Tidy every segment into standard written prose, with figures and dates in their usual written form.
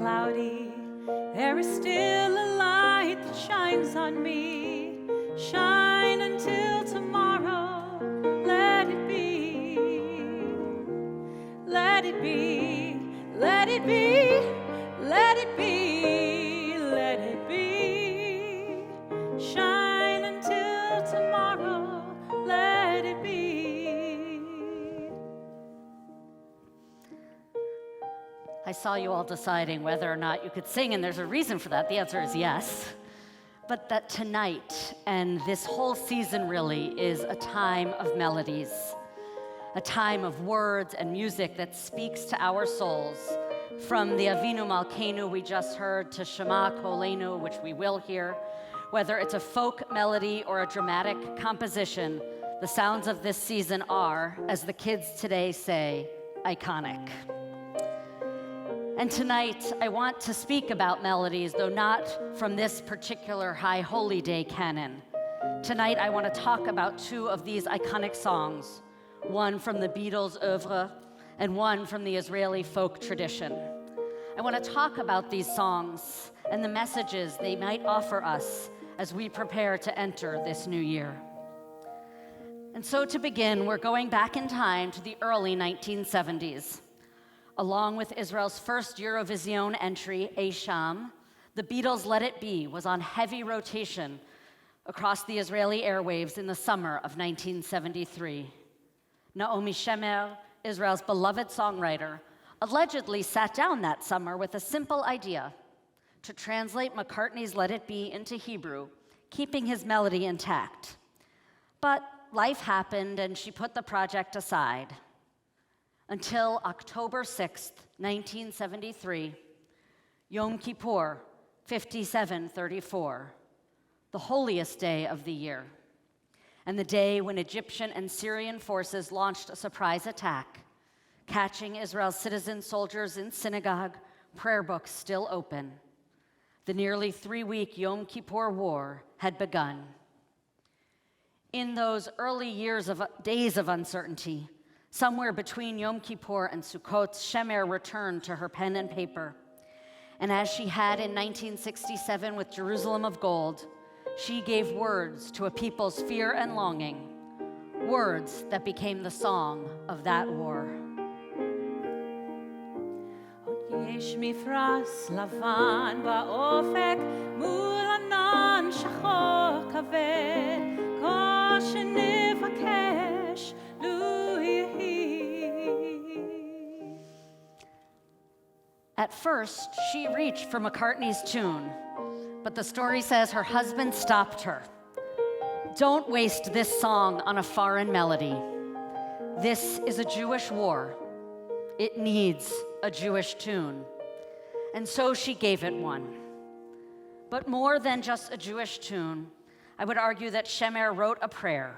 cloudy, there is still a light that shines on me. Shine until tomorrow, let it be. Let it be, let it be, let it be, let it be. Shine until tomorrow, let it be. I saw you all deciding whether or not you could sing, and there's a reason for that. The answer is yes. But that tonight and this whole season really is a time of melodies, a time of words and music that speaks to our souls, from the Avinu Malkeinu we just heard to Shema Kolenu, which we will hear. Whether it's a folk melody or a dramatic composition, the sounds of this season are, as the kids today say, iconic. And tonight, I want to speak about melodies, though not from this particular High Holy Day canon. Tonight, I want to talk about two of these iconic songs, one from the Beatles' oeuvre and one from the Israeli folk tradition. I want to talk about these songs and the messages they might offer us as we prepare to enter this new year. And so to begin, we're going back in time to the early 1970s. Along with Israel's first Eurovision entry, Ei Sham, the Beatles' Let It Be was on heavy rotation across the Israeli airwaves in the summer of 1973. Naomi Shemer, Israel's beloved songwriter, allegedly sat down that summer with a simple idea: to translate McCartney's Let It Be into Hebrew, keeping his melody intact. But life happened and she put the project aside. Until October 6th, 1973, Yom Kippur, 5734, the holiest day of the year, and the day when Egyptian and Syrian forces launched a surprise attack, catching Israel's citizen soldiers in synagogue, prayer books still open. The nearly 3-week Yom Kippur War had begun. In those early days of uncertainty, somewhere between Yom Kippur and Sukkot, Shemer returned to her pen and paper. And as she had in 1967 with Jerusalem of Gold, she gave words to a people's fear and longing, words that became the song of that war. יש מפרש לבן באופק מול ענן שחור כבד, כל שנבקש לו יהי. At first, she reached for McCartney's tune, but the story says her husband stopped her. Don't waste this song on a foreign melody. This is a Jewish war. It needs a Jewish tune. And so she gave it one. But more than just a Jewish tune, I would argue that Shemer wrote a prayer.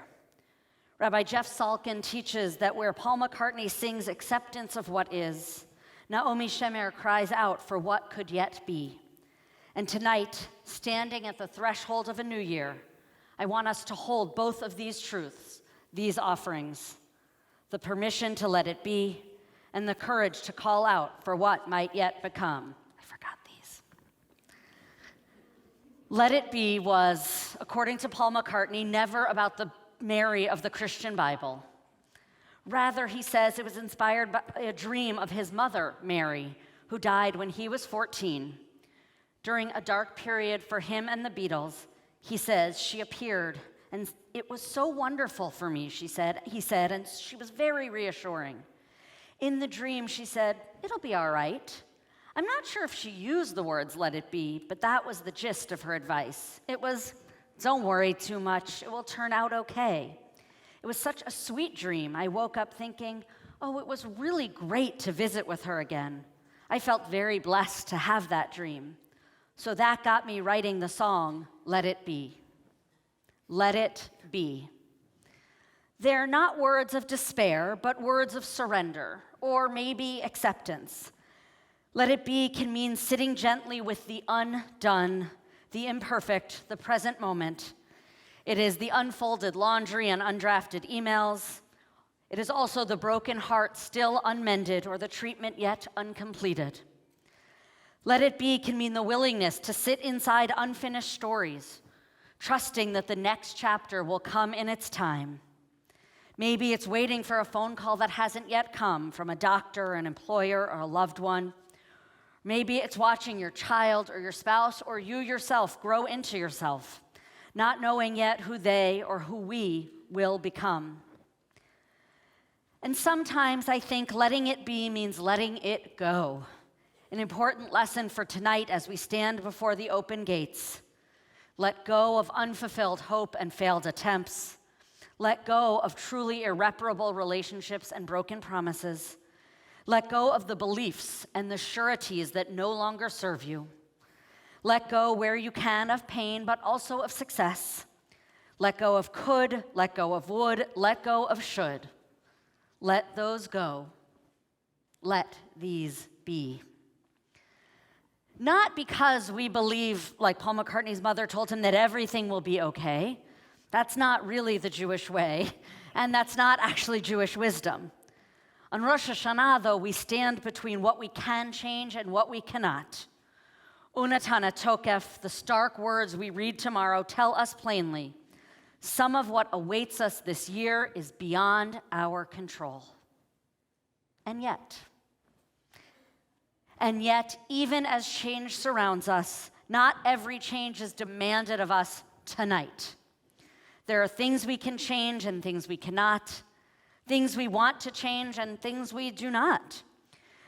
Rabbi Jeff Salkin teaches that where Paul McCartney sings acceptance of what is, Naomi Shemer cries out for what could yet be. And tonight, standing at the threshold of a new year, I want us to hold both of these truths, these offerings, the permission to let it be, and the courage to call out for what might yet become. I forgot these. Let It Be was, according to Paul McCartney, never about the Mary of the Christian Bible. Rather, he says it was inspired by a dream of his mother, Mary, who died when he was 14. During a dark period for him and the Beatles, he says, she appeared, and it was so wonderful for me, he said, and she was very reassuring. In the dream, she said, it'll be all right. I'm not sure if she used the words, let it be, but that was the gist of her advice. It was, don't worry too much, it will turn out okay. It was such a sweet dream. I woke up thinking, oh, it was really great to visit with her again. I felt very blessed to have that dream. So that got me writing the song, Let It Be. Let it be. They're not words of despair, but words of surrender, or maybe acceptance. Let it be can mean sitting gently with the undone, the imperfect, the present moment. It is the unfolded laundry and undrafted emails. It is also the broken heart still unmended or the treatment yet uncompleted. Let it be can mean the willingness to sit inside unfinished stories, trusting that the next chapter will come in its time. Maybe it's waiting for a phone call that hasn't yet come from a doctor, an employer, or a loved one. Maybe it's watching your child or your spouse or you yourself grow into yourself, not knowing yet who they or who we will become. And sometimes I think letting it be means letting it go. An important lesson for tonight as we stand before the open gates. Let go of unfulfilled hope and failed attempts. Let go of truly irreparable relationships and broken promises. Let go of the beliefs and the sureties that no longer serve you. Let go where you can of pain, but also of success. Let go of could, let go of would, let go of should. Let those go. Let these be. Not because we believe, like Paul McCartney's mother told him, that everything will be okay. That's not really the Jewish way, and that's not actually Jewish wisdom. On Rosh Hashanah, though, we stand between what we can change and what we cannot. Unatana tokef, the stark words we read tomorrow, tell us plainly, some of what awaits us this year is beyond our control. And yet, even as change surrounds us, not every change is demanded of us tonight. There are things we can change and things we cannot, things we want to change and things we do not.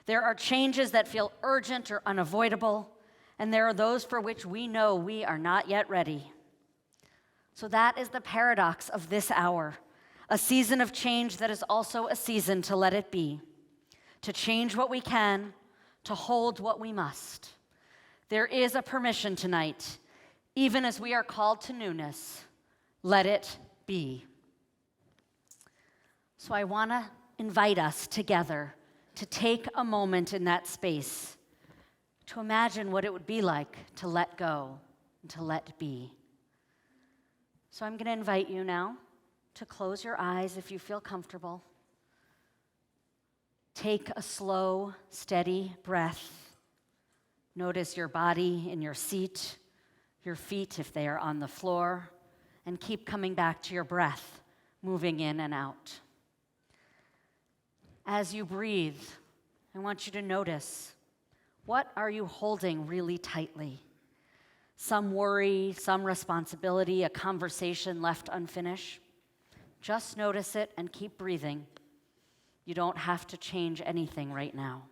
There are changes that feel urgent or unavoidable, and there are those for which we know we are not yet ready. So that is the paradox of this hour, a season of change that is also a season to let it be, to change what we can, to hold what we must. There is a permission tonight, even as we are called to newness. Let it be. So I want to invite us together to take a moment in that space to imagine what it would be like to let go and to let be. So I'm going to invite you now to close your eyes if you feel comfortable. Take a slow, steady breath. Notice your body in your seat, your feet if they are on the floor, and keep coming back to your breath, moving in and out. As you breathe, I want you to notice, what are you holding really tightly? Some worry, some responsibility, a conversation left unfinished. Just notice it and keep breathing. You don't have to change anything right now.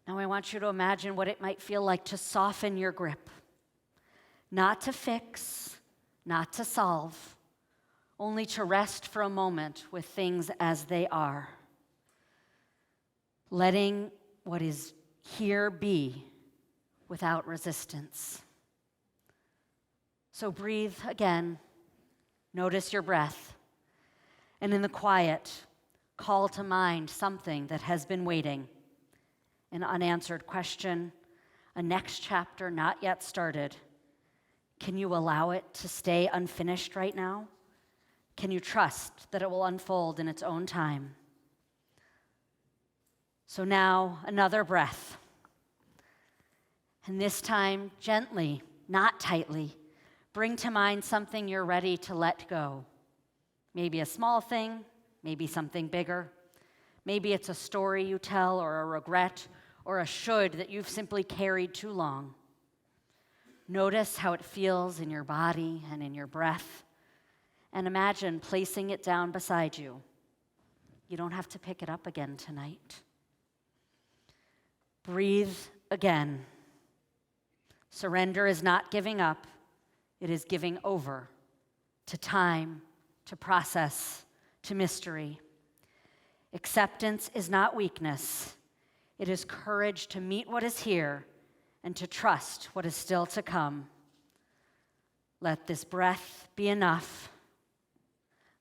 Now I want you to imagine what it might feel like to soften your grip. Not to fix, not to solve, only to rest for a moment with things as they are. Letting what is here be without resistance. So breathe again. Notice your breath. And in the quiet, call to mind something that has been waiting, an unanswered question, a next chapter not yet started. Can you allow it to stay unfinished right now? Can you trust that it will unfold in its own time? So now, another breath. And this time, gently, not tightly, bring to mind something you're ready to let go. Maybe a small thing, maybe something bigger. Maybe it's a story you tell or a regret or a should that you've simply carried too long. Notice how it feels in your body and in your breath, and imagine placing it down beside you. You don't have to pick it up again tonight. Breathe again. Surrender is not giving up. It is giving over to time, to process, to mystery. Acceptance is not weakness. It is courage to meet what is here and to trust what is still to come. Let this breath be enough.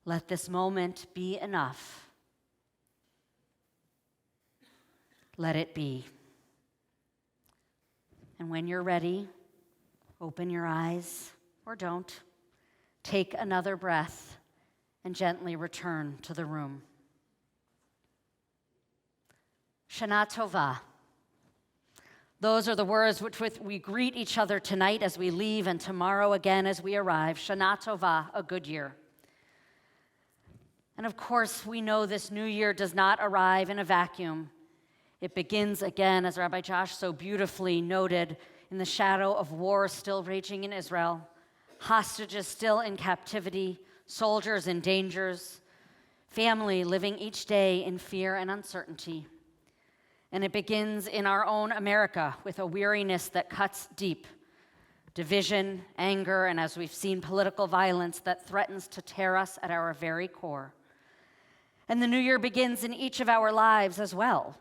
Let this moment be enough. Let it be. And when you're ready, open your eyes, or don't. Take another breath and gently return to the room. Shana Tova. Those are the words with which we greet each other tonight as we leave and tomorrow again as we arrive. Shana Tova, a good year. And of course, we know this new year does not arrive in a vacuum. It begins again, as Rabbi Josh so beautifully noted, in the shadow of war still raging in Israel, hostages still in captivity, soldiers in dangers, family living each day in fear and uncertainty. And it begins in our own America with a weariness that cuts deep, division, anger, and as we've seen, political violence that threatens to tear us at our very core. And the new year begins in each of our lives as well,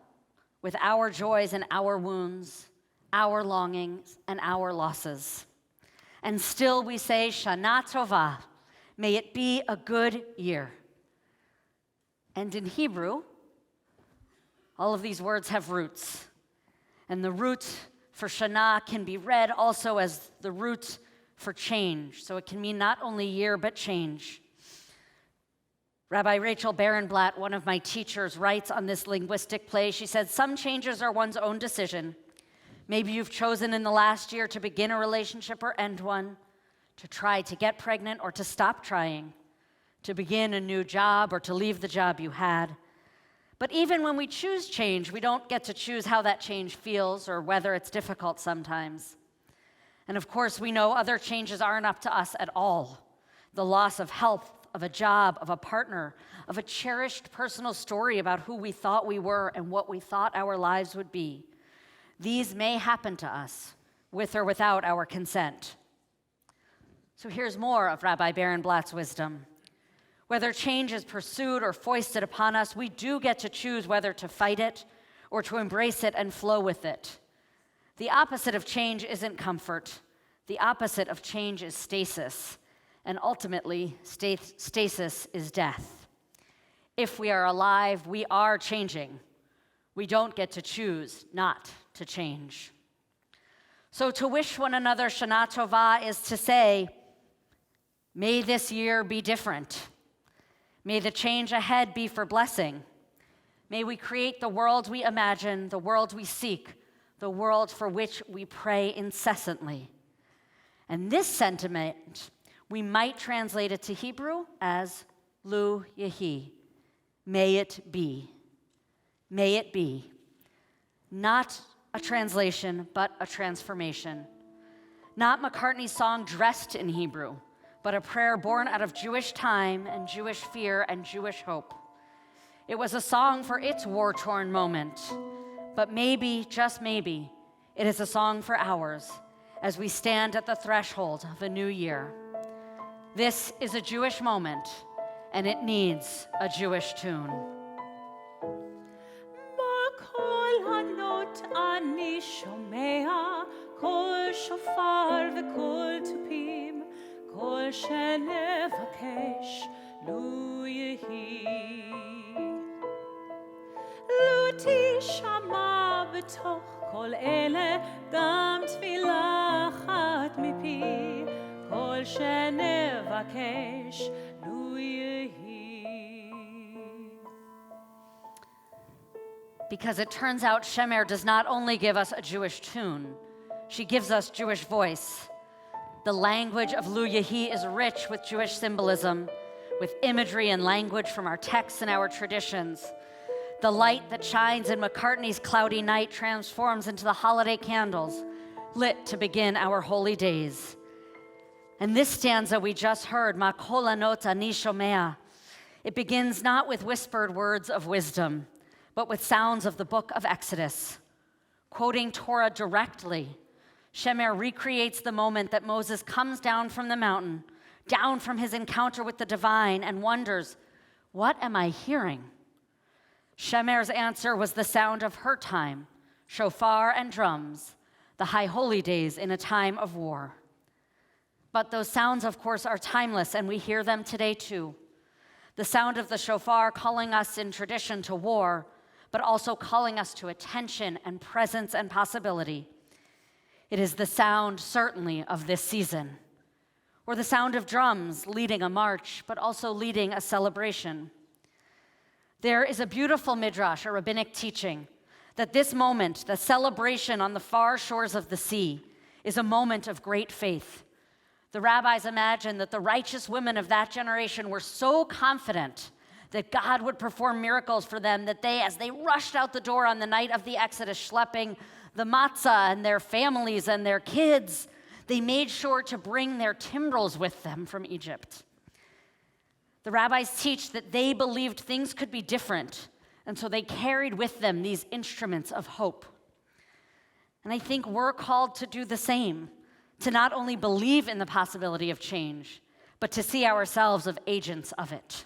with our joys and our wounds, our longings and our losses. And still we say, Shana Tova, may it be a good year. And in Hebrew, all of these words have roots. And the root for Shana can be read also as the root for change. So it can mean not only year, but change. Rabbi Rachel Barenblatt, one of my teachers, writes on this linguistic play. She said, some changes are one's own decision. Maybe you've chosen in the last year to begin a relationship or end one, to try to get pregnant or to stop trying, to begin a new job or to leave the job you had. But even when we choose change, we don't get to choose how that change feels or whether it's difficult sometimes. And of course, we know other changes aren't up to us at all. The loss of health, of a job, of a partner, of a cherished personal story about who we thought we were and what we thought our lives would be. These may happen to us, with or without our consent. So here's more of Rabbi Barenblatt's wisdom. Whether change is pursued or foisted upon us, we do get to choose whether to fight it or to embrace it and flow with it. The opposite of change isn't comfort. The opposite of change is stasis. And ultimately, stasis is death. If we are alive, we are changing. We don't get to choose not to change. So to wish one another Shana Tova is to say, may this year be different. May the change ahead be for blessing. May we create the world we imagine, the world we seek, the world for which we pray incessantly. And this sentiment, we might translate it to Hebrew as Lu Yehi. May it be. May it be. Not a translation, but a transformation. Not McCartney's song dressed in Hebrew, but a prayer born out of Jewish time and Jewish fear and Jewish hope. It was a song for its war-torn moment, but maybe, just maybe, it is a song for ours as we stand at the threshold of a new year. This is a Jewish moment, and it needs a Jewish tune. בקול הנוט אני שומע, קול שופר וקול תופים, קול שנבקש לו יהי. לו תשמע בתוך כל אלה, גם תפילה אחת מפי, קול שנבקש לו יהי. Because it turns out Shemer does not only give us a Jewish tune, she gives us Jewish voice. The language of Lu Yehi is rich with Jewish symbolism, with imagery and language from our texts and our traditions. The light that shines in McCartney's Cloudy Night transforms into the holiday candles, lit to begin our holy days. And this stanza we just heard, Ma kol hanot ani shomea, it begins not with whispered words of wisdom, but with sounds of the book of Exodus. Quoting Torah directly, Shemer recreates the moment that Moses comes down from the mountain, down from his encounter with the divine, and wonders, what am I hearing? Shemer's answer was the sound of her time, shofar and drums, the high holy days in a time of war. But those sounds, of course, are timeless, and we hear them today too. The sound of the shofar calling us in tradition to war, but also calling us to attention and presence and possibility. It is the sound, certainly, of this season. Or the sound of drums leading a march, but also leading a celebration. There is a beautiful midrash, a rabbinic teaching, that this moment, the celebration on the far shores of the sea, is a moment of great faith. The rabbis imagined that the righteous women of that generation were so confident that God would perform miracles for them that they, as they rushed out the door on the night of the Exodus, schlepping the matzah and their families and their kids, they made sure to bring their timbrels with them from Egypt. The rabbis teach that they believed things could be different, and so they carried with them these instruments of hope. And I think we're called to do the same, to not only believe in the possibility of change, but to see ourselves as agents of it.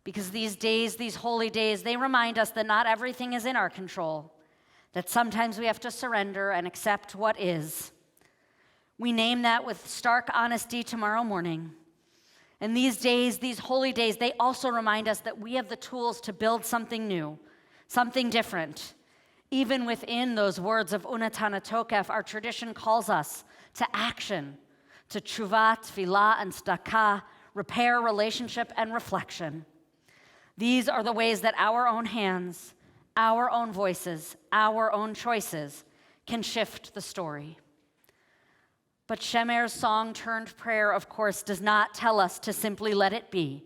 Because these days, these holy days, they remind us that not everything is in our control, that sometimes we have to surrender and accept what is. We name that with stark honesty tomorrow morning. And these days, these holy days, they also remind us that we have the tools to build something new, something different. Even within those words of Unatana Tokef, our tradition calls us to action, to tshuva, tefillah, and tzedakah, repair, relationship, and reflection. These are the ways that our own hands, our own voices, our own choices can shift the story. But Shemer's song turned prayer, of course, does not tell us to simply let it be,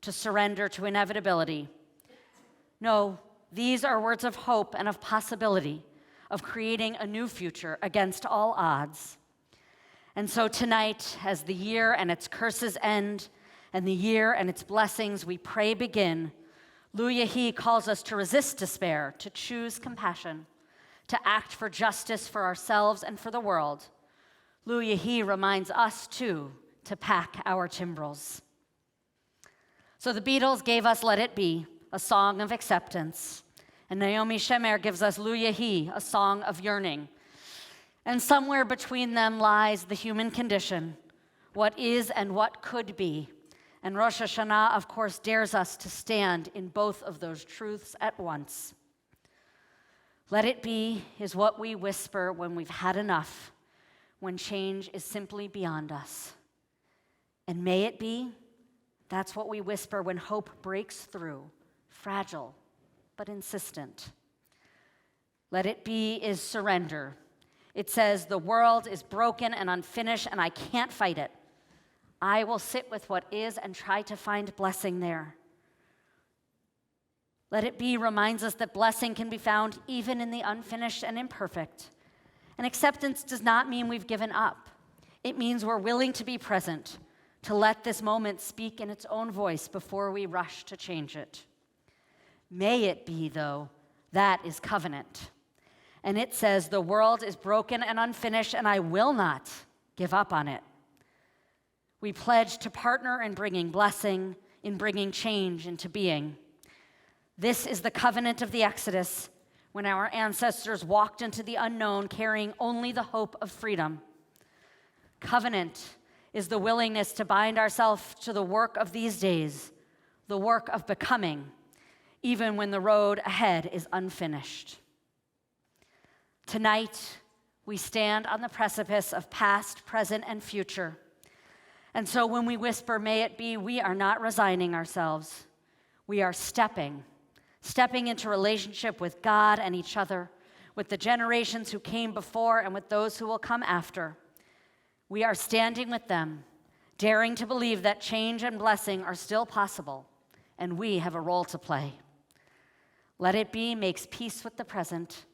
to surrender to inevitability. No, these are words of hope and of possibility, of creating a new future against all odds. And so tonight, as the year and its curses end, and the year and its blessings we pray begin, Lu Yehi calls us to resist despair, to choose compassion, to act for justice for ourselves and for the world. Lu Yehi reminds us, too, to pack our timbrels. So the Beatles gave us Let It Be, a song of acceptance. And Naomi Shemer gives us Lu Yehi, a song of yearning. And somewhere between them lies the human condition, what is and what could be. And Rosh Hashanah, of course, dares us to stand in both of those truths at once. Let it be is what we whisper when we've had enough, when change is simply beyond us. And may it be, that's what we whisper when hope breaks through, fragile but insistent. Let it be is surrender. It says, the world is broken and unfinished, and I can't fight it. I will sit with what is and try to find blessing there. Let it be reminds us that blessing can be found even in the unfinished and imperfect. And acceptance does not mean we've given up. It means we're willing to be present, to let this moment speak in its own voice before we rush to change it. May it be, though, that is covenant. And it says, the world is broken and unfinished, and I will not give up on it. We pledge to partner in bringing blessing, in bringing change into being. This is the covenant of the Exodus, when our ancestors walked into the unknown carrying only the hope of freedom. Covenant is the willingness to bind ourselves to the work of these days, the work of becoming, even when the road ahead is unfinished. Tonight, we stand on the precipice of past, present, and future. And so when we whisper, may it be, we are not resigning ourselves. We are stepping into relationship with God and each other, with the generations who came before and with those who will come after. We are standing with them, daring to believe that change and blessing are still possible, and we have a role to play. Let it be makes peace with the present,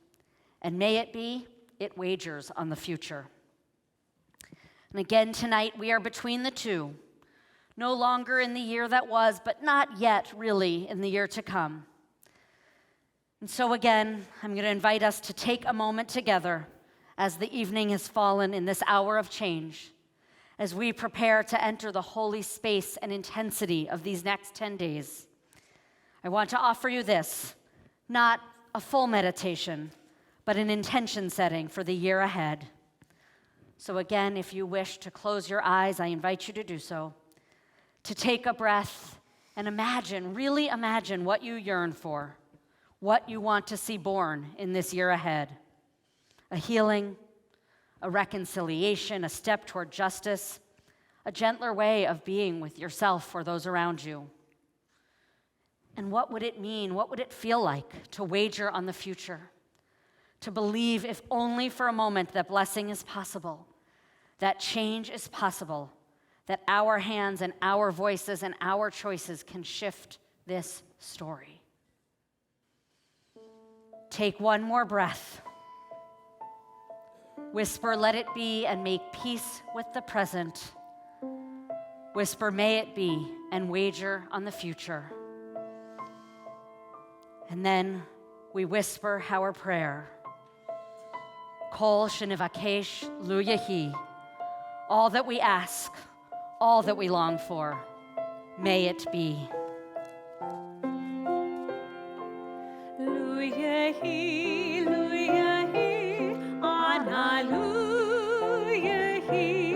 and may it be, it wagers on the future. And again tonight, we are between the two, no longer in the year that was, but not yet really in the year to come. And so again, I'm going to invite us to take a moment together as the evening has fallen in this hour of change, as we prepare to enter the holy space and intensity of these next 10 days. I want to offer you this, not a full meditation, but an intention setting for the year ahead. So again, if you wish to close your eyes, I invite you to do so, to take a breath and imagine, really imagine what you yearn for, what you want to see born in this year ahead. A healing, a reconciliation, a step toward justice, a gentler way of being with yourself or those around you. And what would it mean? What would it feel like to wager on the future? To believe, if only for a moment, that blessing is possible, that change is possible, that our hands and our voices and our choices can shift this story. Take one more breath. Whisper, let it be, and make peace with the present. Whisper, may it be, and wager on the future. And then we whisper our prayer. Kol shenivakesh lu yehi. All that we ask, all that we long for, may it be. Lu yehi, ana lu yehi.